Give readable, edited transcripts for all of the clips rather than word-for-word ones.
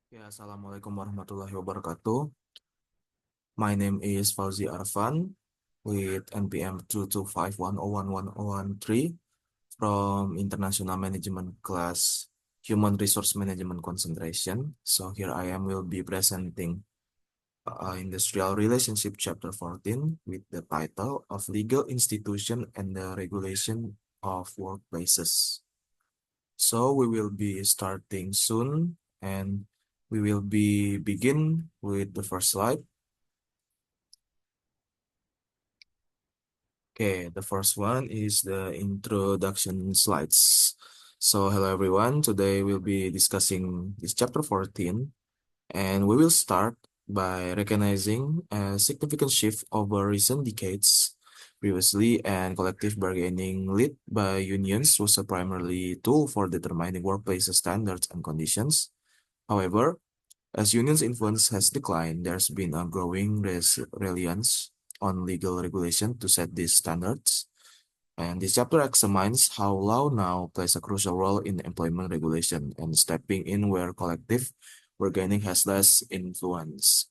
Ya, Assalamualaikum warahmatullahi wabarakatuh. My name is Fauzi Arfan with NPM 225101113 from International Management Class Human Resource Management Concentration. So here I am will be presenting Industrial Relationship Chapter 14 with the title of Legal Institution and the Regulation of Workplaces. So we will be starting soon and we will be begin with the first slide. Okay, the first one is the introduction slides. So hello everyone, today we'll be discussing this chapter 14 and we will start by recognizing a significant shift over recent decades. Previously, and collective bargaining led by unions was a primarily tool for determining workplace standards and conditions. However, as unions' influence has declined, there's been a growing reliance on legal regulation to set these standards. And this chapter examines how law now plays a crucial role in employment regulation and stepping in where collective bargaining has less influence.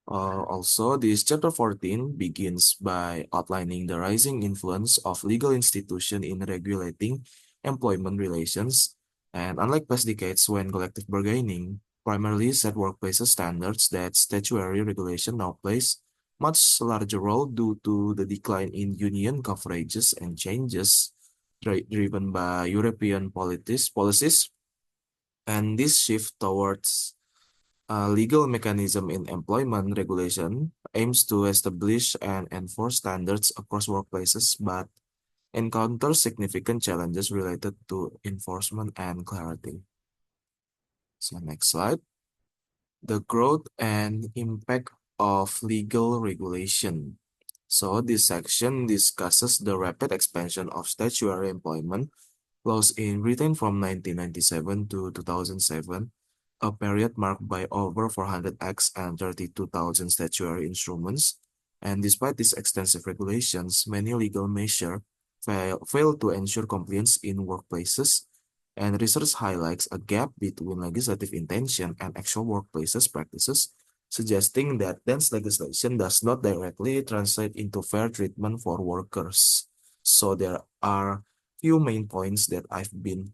Also, this chapter 14 begins by outlining the rising influence of legal institutions in regulating employment relations. And unlike past decades when collective bargaining primarily set workplace standards, that statutory regulation now plays much larger role due to the decline in union coverages and changes driven by European policies. And this shift towards a legal mechanism in employment regulation aims to establish and enforce standards across workplaces but encounters significant challenges related to enforcement and clarity. So next slide. The growth and impact of legal regulation. So this section discusses the rapid expansion of statutory employment laws in Britain from 1997 to 2007, a period marked by over 400 acts and 32,000 statutory instruments. And despite these extensive regulations, many legal measures fail to ensure compliance in workplaces, and research highlights a gap between legislative intention and actual workplaces practices, suggesting that dense legislation does not directly translate into fair treatment for workers. So there are few main points that I've been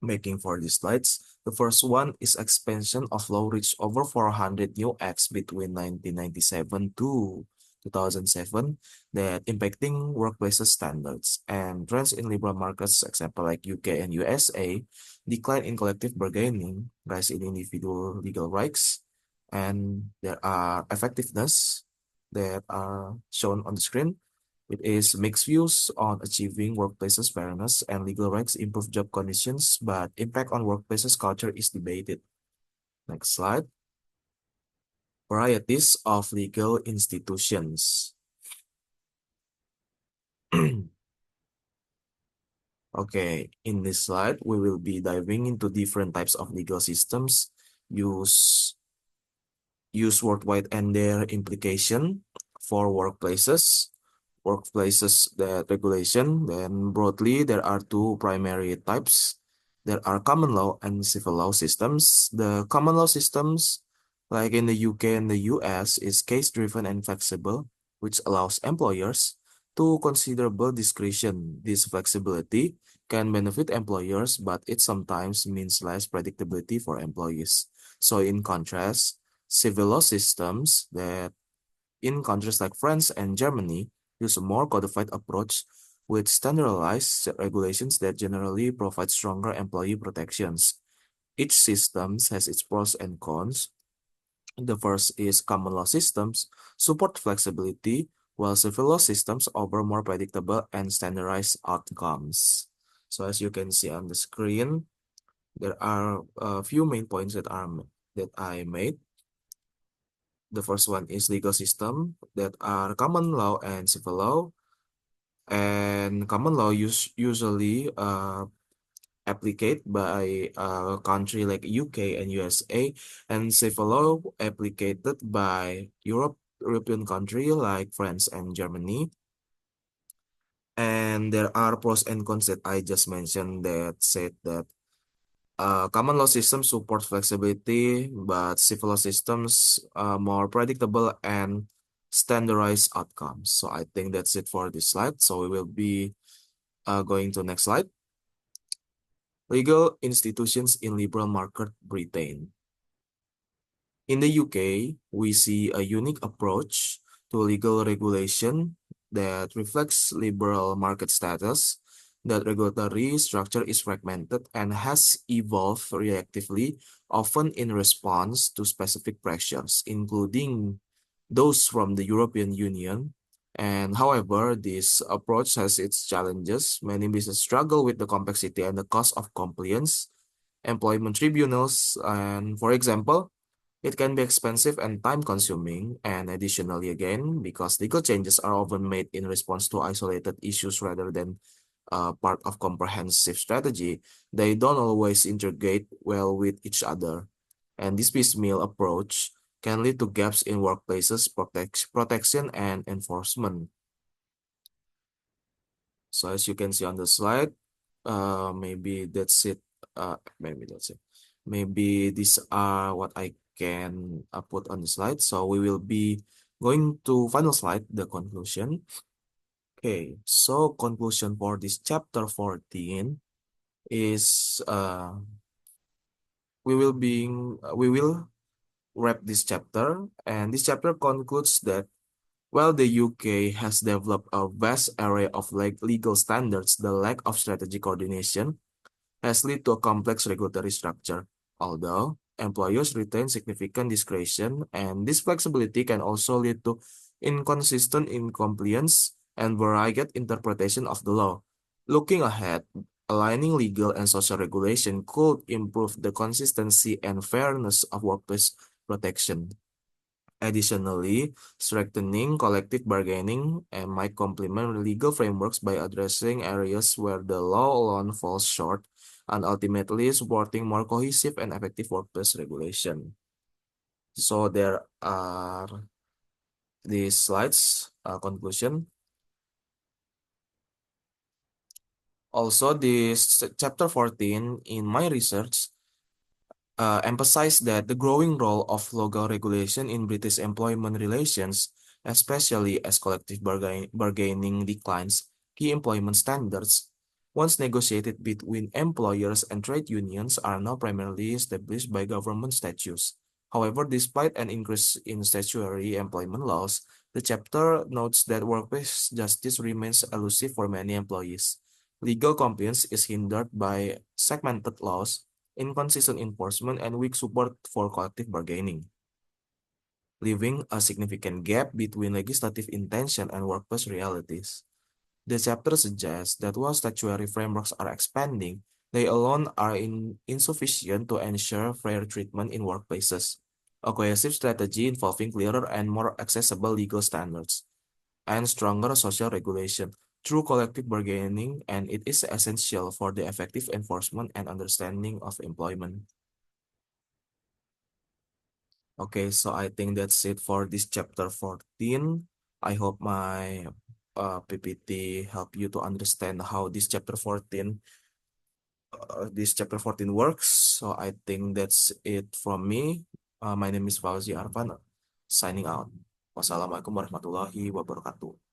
making for these slides. The first one is expansion of law reached over 400 new acts between 1997 to 2007 that impacting workplaces standards and trends in liberal markets, example like UK and USA, decline in collective bargaining, rise in individual legal rights, and there are effectiveness that are shown on the screen. It is mixed views on achieving workplaces fairness and legal rights improve job conditions, but impact on workplaces culture is debated. Next slide. Varieties of legal institutions. Okay, in this slide, we will be diving into different types of legal systems use worldwide and their implication for workplaces. Workplaces that regulation, then broadly there are two primary types. There are common law and civil law systems. The common law systems, like in the UK and the US, is case-driven and flexible, which allows employers to considerable discretion. This flexibility can benefit employers, but it sometimes means less predictability for employees. So in contrast, civil law systems that in countries like France and Germany use a more codified approach with standardized regulations that generally provide stronger employee protections. Each system has its pros and cons. The first is common law systems support flexibility, while civil law systems offer more predictable and standardized outcomes. So as you can see on the screen, there are a few main points that I made. The first one is legal system that are common law and civil law. And common law usually applicate by a country like UK and USA, and civil law applicated by European country like France and Germany. And there are pros and cons that I just mentioned that said that Common law systems support flexibility, but civil law systems are more predictable and standardized outcomes. So I think that's it for this slide. So we will be going to next slide. Legal institutions in liberal market Britain. In the UK, we see a unique approach to legal regulation that reflects liberal market status. That regulatory structure is fragmented and has evolved reactively, often in response to specific pressures, including those from the European Union. And however, this approach has its challenges. Many businesses struggle with the complexity and the cost of compliance, employment tribunals, and for example, it can be expensive and time-consuming, and additionally, again, because legal changes are often made in response to isolated issues rather than part of comprehensive strategy, they don't always integrate well with each other. And this piecemeal approach can lead to gaps in workplaces protection and enforcement. So as you can see on the slide, maybe that's it. Maybe that's it. Maybe these are what I can put on the slide. So we will be going to final slide, the conclusion. Okay, so conclusion for this chapter 14 is we will wrap this chapter, and this chapter concludes that while the UK has developed a vast array of legal standards, the lack of strategic coordination has led to a complex regulatory structure. Although employers retain significant discretion, and this flexibility can also lead to inconsistent in compliance and varied interpretation of the law. Looking ahead, aligning legal and social regulation could improve the consistency and fairness of workplace protection. Additionally, strengthening collective bargaining and might complement legal frameworks by addressing areas where the law alone falls short and ultimately supporting more cohesive and effective workplace regulation. So there are these slides, conclusion. Also, this chapter 14 in my research emphasized that the growing role of legal regulation in British employment relations, especially as collective bargaining declines key employment standards, once negotiated between employers and trade unions, are now primarily established by government statutes. However, despite an increase in statutory employment laws, the chapter notes that workplace justice remains elusive for many employees. Legal compliance is hindered by segmented laws, inconsistent enforcement, and weak support for collective bargaining, leaving a significant gap between legislative intention and workplace realities. The chapter suggests that while statutory frameworks are expanding, they alone are insufficient to ensure fair treatment in workplaces. A cohesive strategy involving clearer and more accessible legal standards and stronger social regulation through collective bargaining, and it is essential for the effective enforcement and understanding of employment. Okay, so I think that's it for this chapter 14. I hope my PPT help you to understand how this chapter 14 works. So I think that's it from me. My name is Fauzi Arfan, signing out. Wassalamualaikum warahmatullahi wabarakatuh.